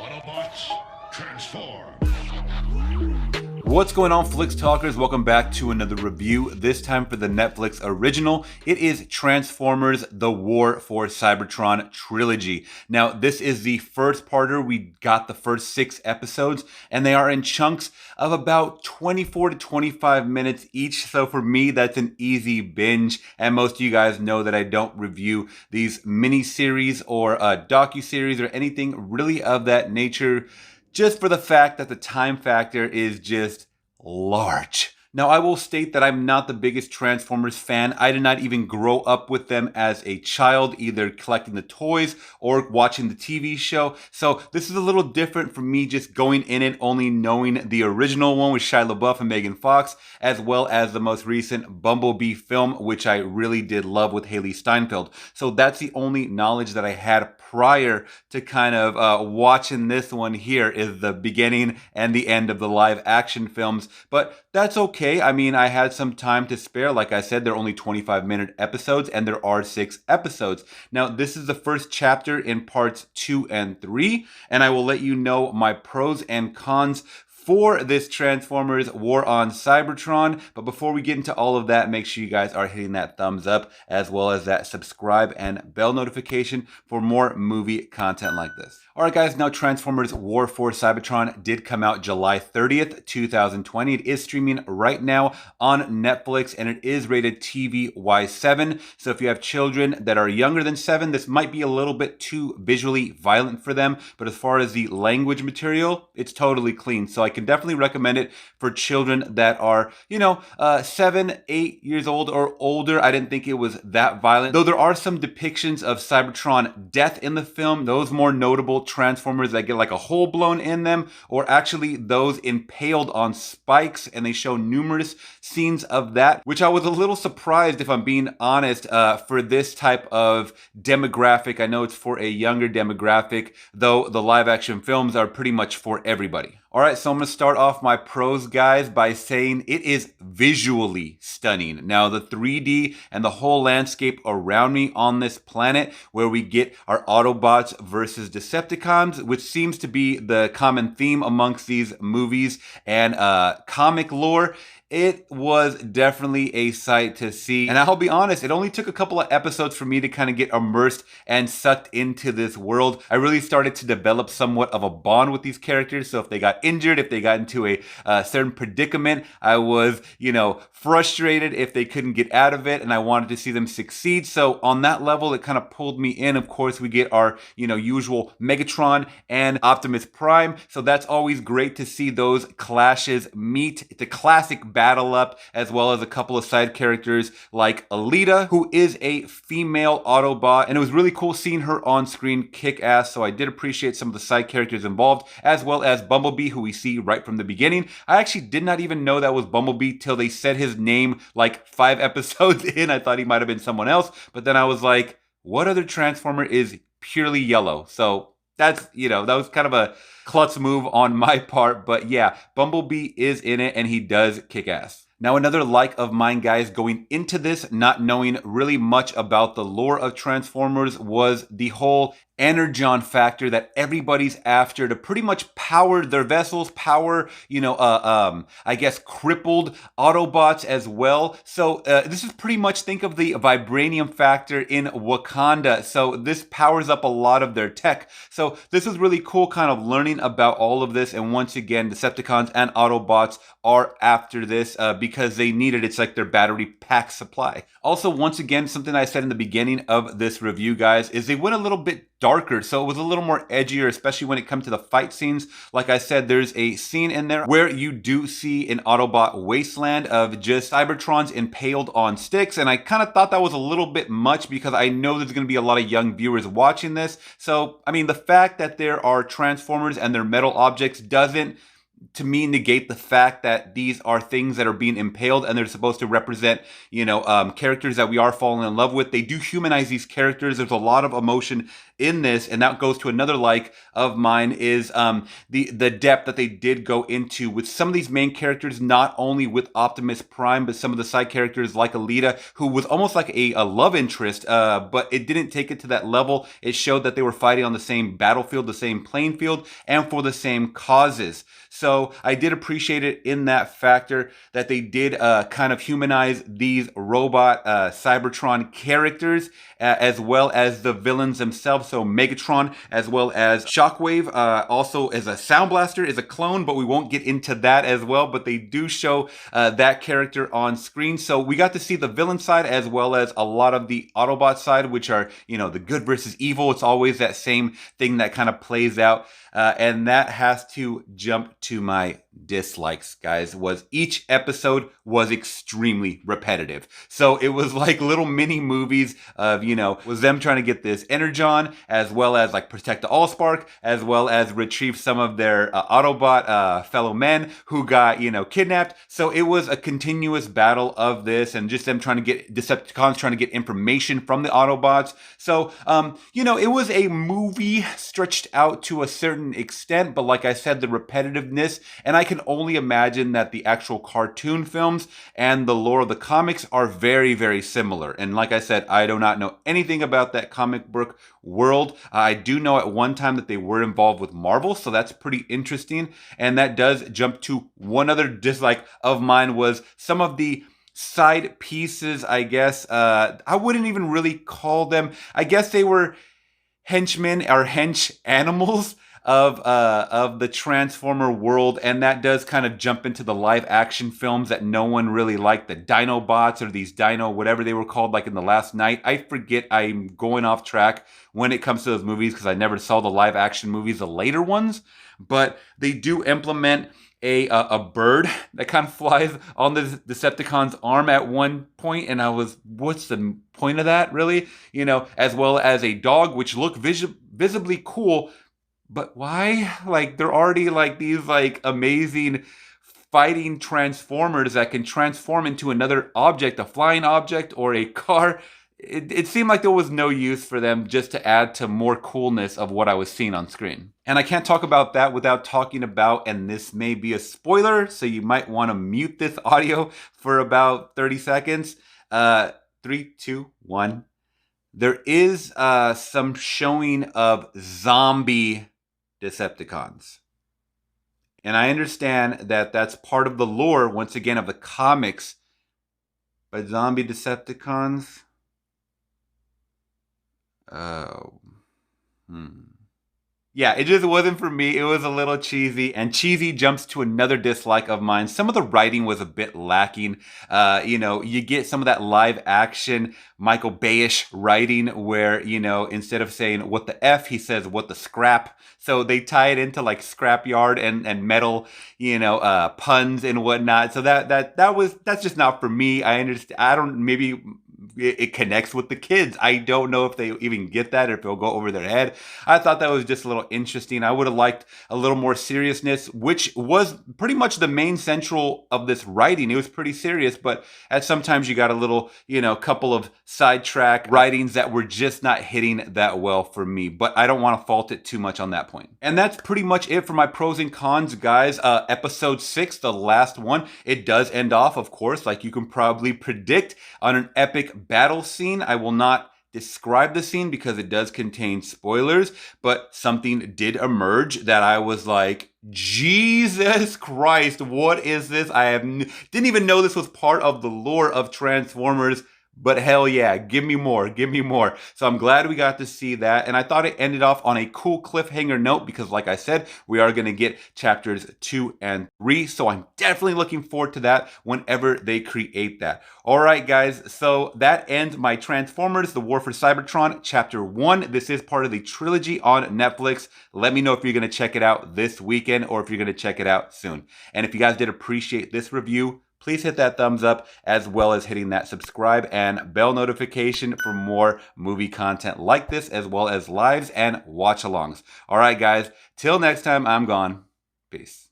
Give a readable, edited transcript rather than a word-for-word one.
Autobots, transform! What's going on, Flix Talkers? Welcome back to another review, this time for the Netflix original. It is Transformers: The War for Cybertron Trilogy. Now, this is the first parter. We got the first 6 episodes, and they are in chunks of about 24 to 25 minutes each. So for me, that's an easy binge. And most of you guys know that I don't review these mini-series or docu-series or anything really of that nature, just for the fact that the time factor is just large. Now, I will state that I'm not the biggest Transformers fan. I did not even grow up with them as a child, either collecting the toys or watching the TV show. So this is a little different for me, just going in it only knowing the original one with Shia LaBeouf and Megan Fox, as well as the most recent Bumblebee film, which I really did love with Haley Steinfeld. So that's the only knowledge that I had prior to kind of watching this one here, is the beginning and the end of the live action films. But that's okay. I mean, I had some time to spare. Like I said, they're only 25-minute episodes, and there are 6 episodes. Now, this is the first chapter in parts 2 and 3, and I will let you know my pros and cons for this Transformers War on Cybertron. But before we get into all of that, make sure you guys are hitting that thumbs up, as well as that subscribe and bell notification for more movie content like this. Alright guys, now Transformers War for Cybertron did come out July 30th, 2020. It is streaming right now on Netflix, and it is rated TV-Y7. So if you have children that are younger than 7, this might be a little bit too visually violent for them. But as far as the language material, it's totally clean. So I can definitely recommend it for children that are, 7, 8 years old or older. I didn't think it was that violent, though there are some depictions of Cybertron death in the film. Those more notable Transformers that get like a hole blown in them, or actually those impaled on spikes, and they show numerous scenes of that, which I was a little surprised, if I'm being honest, for this type of demographic. I know it's for a younger demographic, though the live action films are pretty much for everybody. Alright, so I'm going to start off my pros, guys, by saying it is visually stunning. Now, the 3D and the whole landscape around me on this planet, where we get our Autobots versus Decepticons, which seems to be the common theme amongst these movies and comic lore, it was definitely a sight to see. And I'll be honest, it only took a couple of episodes for me to kind of get immersed and sucked into this world. I really started to develop somewhat of a bond with these characters. So if they got injured, if they got into a certain predicament, I was, frustrated if they couldn't get out of it, and I wanted to see them succeed. So on that level, it kind of pulled me in. Of course, we get our, usual Megatron and Optimus Prime. So that's always great to see those clashes meet. It's a classic battle up, as well as a couple of side characters like Alita, who is a female Autobot, and it was really cool seeing her on screen kick ass. So I did appreciate some of the side characters involved, as well as Bumblebee, who we see right from the beginning. I actually did not even know that was Bumblebee till they said his name like 5 episodes in. I thought he might have been someone else, but then I was like, what other Transformer is purely yellow? So that's, that was kind of a klutz move on my part. But yeah, Bumblebee is in it, and he does kick ass. Now, another like of mine, guys, going into this, not knowing really much about the lore of Transformers, was the whole energon factor that everybody's after to pretty much power their vessels, power, I guess crippled Autobots as well. So this is pretty much, think of the vibranium factor in Wakanda. So this powers up a lot of their tech. So this is really cool, kind of learning about all of this. And once again, Decepticons and Autobots are after this because they need it. It's like their battery pack supply. Also, once again, something I said in the beginning of this review, guys, is they went a little bit darker, so it was a little more edgier, especially when it comes to the fight scenes. Like I said, there's a scene in there where you do see an Autobot wasteland of just Cybertrons impaled on sticks, and I kind of thought that was a little bit much because I know there's going to be a lot of young viewers watching this. So, I mean, the fact that there are Transformers and they're metal objects doesn't to me negate the fact that these are things that are being impaled and they're supposed to represent, characters that we are falling in love with. They do humanize these characters. There's a lot of emotion in this, and that goes to another like of mine is the depth that they did go into with some of these main characters, not only with Optimus Prime, but some of the side characters like Alita, who was almost like a love interest, but it didn't take it to that level. It showed that they were fighting on the same battlefield, the same playing field, and for the same causes. So I did appreciate it in that factor that they did kind of humanize these robot Cybertron characters, as well as the villains themselves. So Megatron, as well as Shockwave, also as a Sound Blaster, is a clone, but we won't get into that as well. But they do show that character on screen. So we got to see the villain side as well as a lot of the Autobot side, which are, the good versus evil. It's always that same thing that kind of plays out. And that has to jump to my dislikes, guys, was each episode was extremely repetitive. So it was like little mini movies of, was them trying to get this Energon, as well as like protect the Allspark, as well as retrieve some of their Autobot fellow men who got, kidnapped. So it was a continuous battle of this and just them trying to get Decepticons trying to get information from the Autobots. So, it was a movie stretched out to a certain extent, but like I said, the repetitiveness, and I can only imagine that the actual cartoon films and the lore of the comics are very, very similar. And like I said, I do not know anything about that comic book world. I do know at one time that they were involved with Marvel, so that's pretty interesting. And that does jump to one other dislike of mine was some of the side pieces, I guess. I wouldn't even really call them, I guess they were henchmen or hench animals of the Transformer world, and that does kind of jump into the live action films that no one really liked, the Dinobots or these Dino whatever they were called, like in The Last Night. I forget, I'm going off track when it comes to those movies because I never saw the live action movies, the later ones, but they do implement a bird that kind of flies on the Decepticon's arm at one point, and I was, what's the point of that, really? As well as a dog, which looked visibly cool, but why? Like, they're already like these like amazing fighting Transformers that can transform into another object, a flying object or a car. It seemed like there was no use for them just to add to more coolness of what I was seeing on screen. And I can't talk about that without talking about, and this may be a spoiler, so you might want to mute this audio for about 30 seconds. 3, 2, 1. There is some showing of zombie Decepticons. And I understand that that's part of the lore, once again, of the comics. But zombie Decepticons? Oh. Yeah, it just wasn't for me. It was a little cheesy, and cheesy jumps to another dislike of mine. Some of the writing was a bit lacking. You get some of that live action Michael Bay-ish writing where, instead of saying what the F, he says what the scrap. So they tie it into like scrapyard and metal, puns and whatnot. So that's just not for me. I understand. Maybe it connects with the kids. I don't know if they even get that or if it'll go over their head. I thought that was just a little interesting. I would have liked a little more seriousness, which was pretty much the main central of this writing. It was pretty serious, but at sometimes you got a little, couple of sidetrack writings that were just not hitting that well for me. But I don't want to fault it too much on that point. And that's pretty much it for my pros and cons, guys. Episode 6, the last one, it does end off, of course, like you can probably predict, on an epic battle scene. I will not describe the scene because it does contain spoilers, but something did emerge that I was like, Jesus Christ, what is this? Didn't even know this was part of the lore of Transformers. But hell yeah, give me more, give me more. So I'm glad we got to see that. And I thought it ended off on a cool cliffhanger note because like I said, we are going to get chapters 2 and 3. So I'm definitely looking forward to that whenever they create that. All right, guys. So that ends my Transformers, The War for Cybertron, Chapter 1. This is part of the trilogy on Netflix. Let me know if you're going to check it out this weekend or if you're going to check it out soon. And if you guys did appreciate this review, please hit that thumbs up as well as hitting that subscribe and bell notification for more movie content like this, as well as lives and watch-alongs. All right, guys, till next time, I'm gone. Peace.